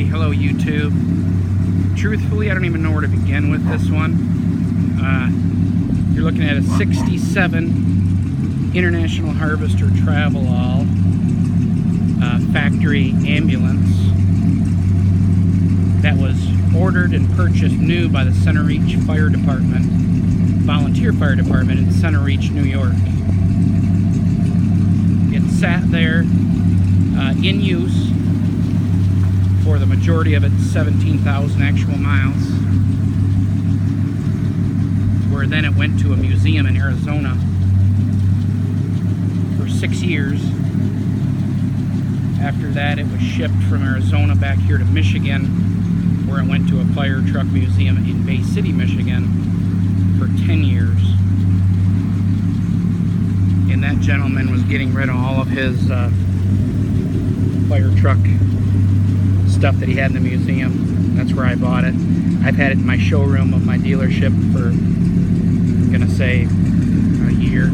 hello YouTube. Truthfully, I don't even know where to begin with this one. You're looking at a 67 International Harvester Travelall factory ambulance that was ordered and purchased new by the Center Reach Fire Department, volunteer fire department in Center Reach, New York. It sat there in use for the majority of its 17,000 actual miles, where then it went to a museum in Arizona for 6 years. After that, it was shipped from Arizona back here to Michigan, where it went to a fire truck museum in Bay City, Michigan for 10 years. And that gentleman was getting rid of all of his fire truck stuff that he had in the museum. That's where I bought it. I've had it in my showroom of my dealership for, I'm gonna say, a year.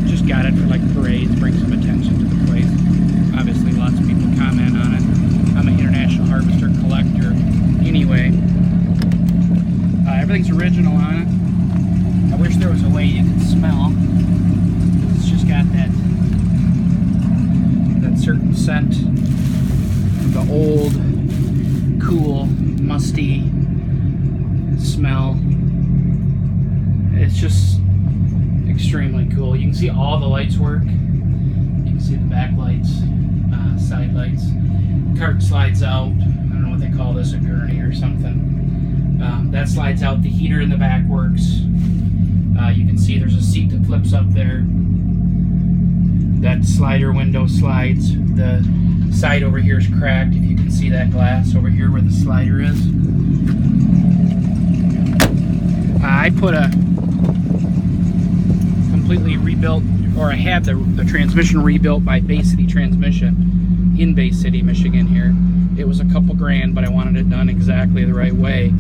Just got it for like parades, bring some attention to the place. Obviously lots of people comment on it. I'm an International Harvester collector anyway. Everything's original on it. I wish there was a way you could smell. It's just got that certain scent, the old, cool, musty smell. It's just extremely cool. You can see all the lights work. You can see the back lights, side lights. Cart slides out. I don't know what they call this, a gurney or something. That slides out. The heater in the back works. You can see there's a seat that flips up there. That slider window slides. The side over here is cracked. If you can see that glass over here where the slider is. I put a completely rebuilt, or I had the transmission rebuilt by Bay City Transmission in Bay City, Michigan here. It was a couple grand, but I wanted it done exactly the right way.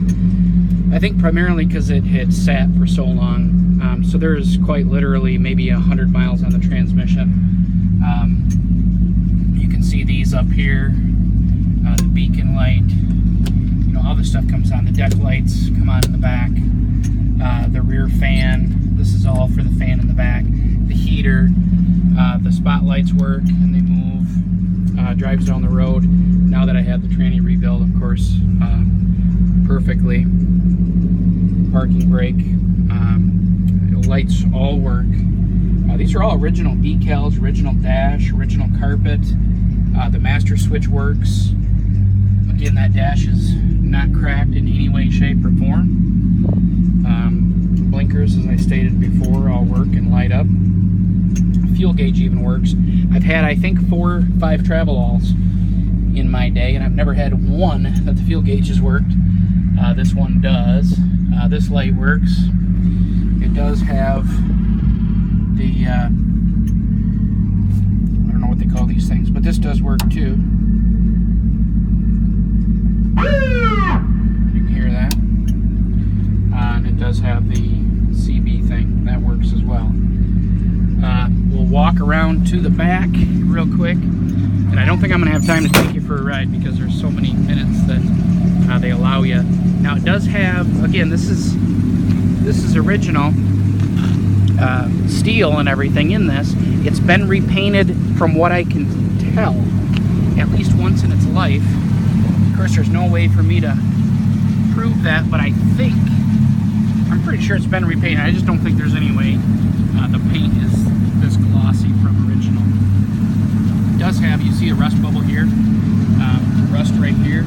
I think primarily because it had sat for so long. So there's quite literally maybe 100 miles on the transmission. You can see these up here, the beacon light, you know, all this stuff comes on. The deck lights come on in the back, the rear fan, this is all for the fan in the back, the heater, the spotlights work and they move, drives down the road. Now that I have the tranny rebuilt, of course, perfectly. Parking brake, lights all work. These are all original decals, original dash, original carpet. The master switch works. Again, that dash is not cracked in any way, shape, or form. Blinkers, as I stated before, all work and light up. Fuel gauge even works. I've had, I think, 4 or 5 Travelalls in my day, and I've never had one that the fuel gauge has worked. This one does. This light works. It does have the, I don't know what they call these things, but this does work too. You can hear that. And it does have the CB thing. That works as well. We'll walk around to the back real quick. And I don't think I'm going to have time to take you for a ride because there's so many minutes that they allow you. Now it does have, again, this is original steel and everything in this. It's been repainted from what I can tell at least once in its life. Of course, there's no way for me to prove that, but I'm pretty sure it's been repainted. I just don't think there's any way the paint is this glossy from original. It does have, you see a rust bubble here, rust right here.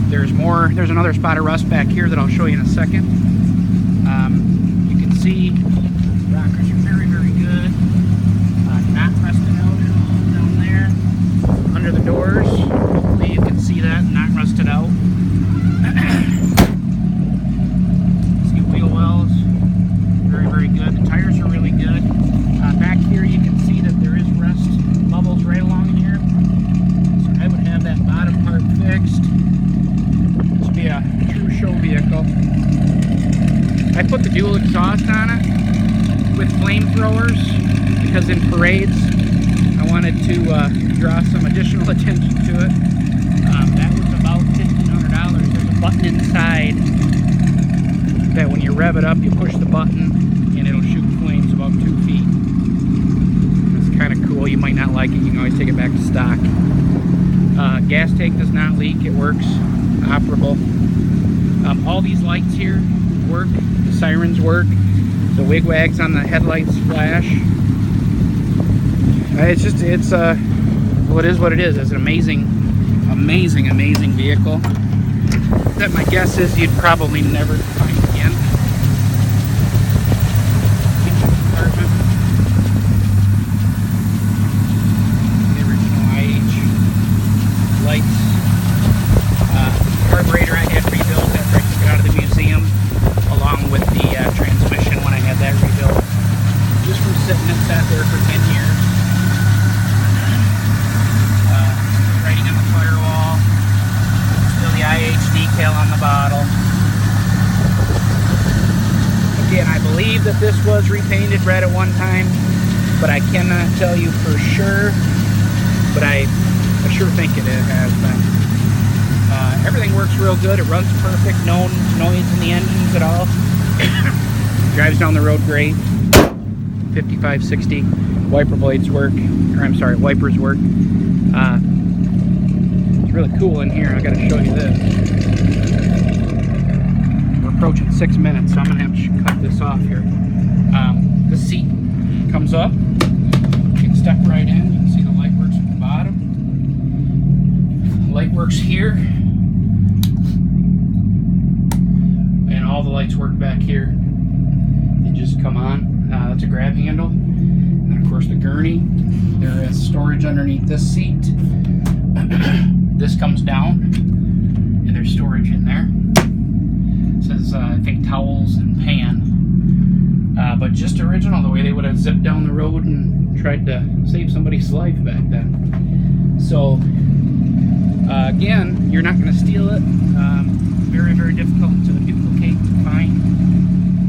There's another spot of rust back here that I'll show you in a second. You can see rockers are very, very good. Not rusted out at all down there. Under the doors, hopefully you can see that, not rusted out. See wheel wells, very, very good. The tires are really good. Back here you can see that there is rust bubbles right along here. So I would have that bottom part fixed. Be a true show vehicle. I put the dual exhaust on it with flamethrowers because in parades I want wanted to draw some additional attention to it. That was about $1,500. There's a button inside that when you rev it up, you push the button and it'll shoot flames about 2 feet. It's kind of cool. You might not like it. You can always take it back to stock. Gas tank does not leak. It works. Operable. All these lights here work. The sirens work. The wigwags on the headlights flash. It's well, it is what it is. It's an amazing vehicle that my guess is you'd probably never find again. Engine compartment. The original IH lights. Carburetor I had rebuilt after I took it out of the museum, along with the transmission when I had that rebuilt. Just from sitting, it sat there for 10 years. Writing on the firewall. Still the IH decal on the bottle. Again, I believe that this was repainted red at one time, but I cannot tell you for sure. But I sure think it has been. Everything works real good. It runs perfect. No noise in the engines at all. Drives down the road great. 55, 60. Wiper blades work. Or I'm sorry, wipers work. It's really cool in here. I got to show you this. We're approaching 6 minutes, so I'm going to have to cut this off here. The seat comes up. You can step right in. You can see the light works at the bottom. The light works here. All the lights work back here. They just come on. That's a grab handle. And of course the gurney. There is storage underneath this seat. This comes down and there's storage in there. It says I think towels and pan. But just original, the way they would have zipped down the road and tried to save somebody's life back then. So again, you're not going to steal it. Very, very difficult to duplicate to find.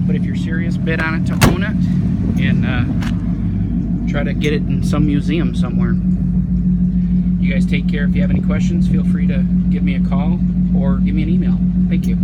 But if you're serious, bid on it to own it and try to get it in some museum somewhere. You guys take care. If you have any questions, feel free to give me a call or give me an email. Thank you.